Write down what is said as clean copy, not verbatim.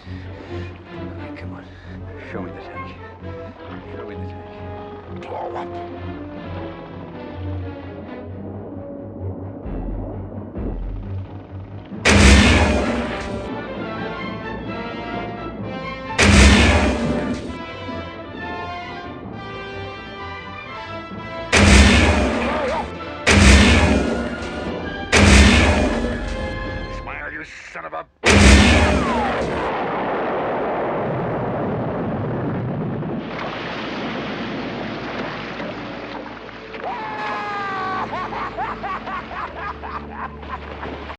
All right, come on. Show me the tank. Show me the tank. Blow up. Smile, you son of a...